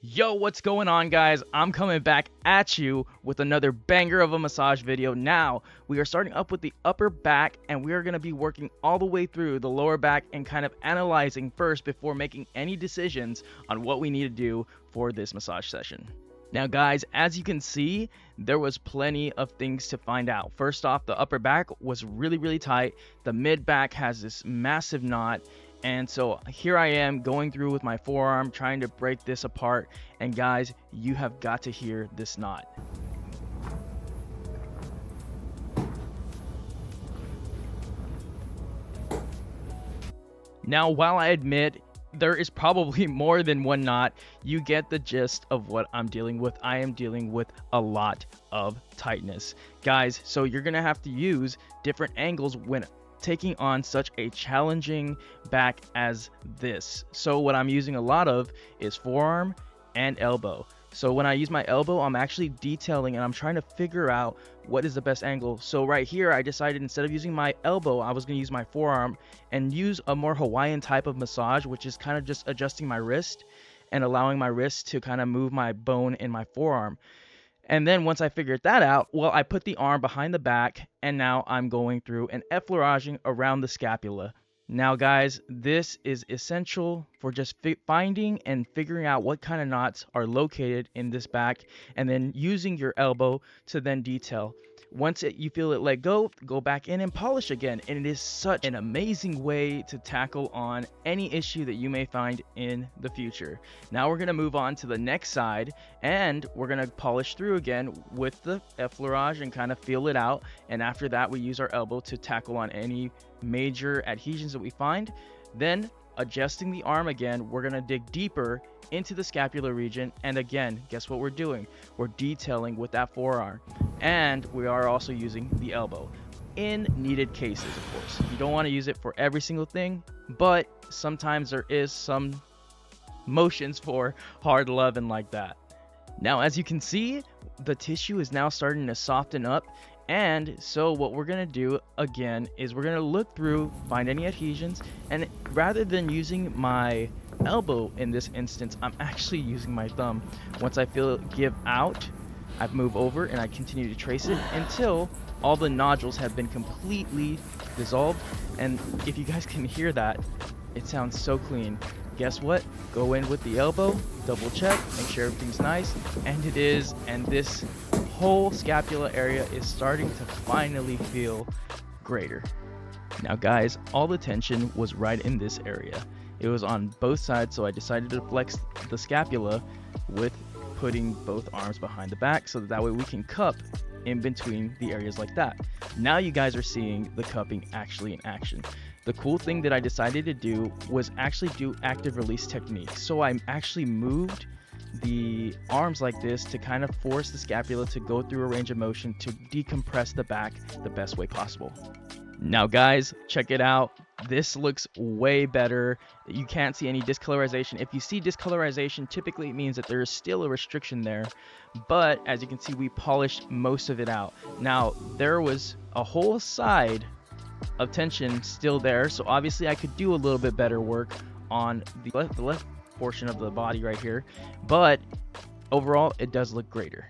Yo, what's going on, guys? I'm coming back at you with another banger of a massage video. Now, we are starting up with the upper back, and we are going to be working all the way through the lower back and kind of analyzing first before making any decisions on what we need to do for this massage session. Now, guys, as you can see, there was plenty of things to find out. First off, the upper back was really tight. The mid back has this massive knot. And so here I am going through with my forearm trying to break this apart, and guys, you have got to hear this knot. Now, while I admit there is probably more than one knot, you get the gist of what I'm dealing with. I am dealing with a lot of tightness, guys, so you're gonna have to use different angles when taking on such a challenging back as this. So what I'm using a lot of is forearm and elbow. So when I use my elbow, I'm actually detailing and I'm trying to figure out what is the best angle. So right here, I decided instead of using my elbow, I was going to use my forearm and use a more Hawaiian type of massage, which is kind of just adjusting my wrist and allowing my wrist to kind of move my bone in my forearm. And then once I figured that out, well, I put the arm behind the back, and now I'm going through and effleuraging around the scapula. Now, guys, this is essential for just finding and figuring out what kind of knots are located in this back, and then using your elbow to then detail. Once you feel it let go back in and polish again. And it is such an amazing way to tackle on any issue that you may find in the future. Now we're going to move on to the next side, and we're going to polish through again with the effleurage and kind of feel it out. And after that, we use our elbow to tackle on any major adhesions that we find. Then adjusting the arm again, we're going to dig deeper into the scapular region, and again, guess what we're doing? We're detailing with that forearm, and we are also using the elbow in needed cases. Of course, you don't want to use it for every single thing, but sometimes there is some motions for hard loving like that. Now, as you can see, the tissue is now starting to soften up. And so what we're going to do again is we're going to look through, find any adhesions, and rather than using my elbow in this instance, I'm actually using my thumb. Once I feel it give out, I move over and I continue to trace it until all the nodules have been completely dissolved. And if you guys can hear that, it sounds so clean. Guess what? Go in with the elbow, double check, make sure everything's nice, and it is. And this whole scapula area is starting to finally feel greater. Now, guys, all the tension was right in this area. It was on both sides, so I decided to flex the scapula with putting both arms behind the back so that way we can cup in between the areas like that. Now you guys are seeing the cupping actually in action. The cool thing that I decided to do was actually do active release technique. So I actually moved the arms like this to kind of force the scapula to go through a range of motion to decompress the back the best way possible. Now, guys, check it out. This looks way better. You can't see any discolorization. If you see discolorization, typically it means that there is still a restriction there. But as you can see, we polished most of it out. Now, there was a whole side of tension still there, so obviously I could do a little bit better work on the left portion of the body right here, but overall it does look greater.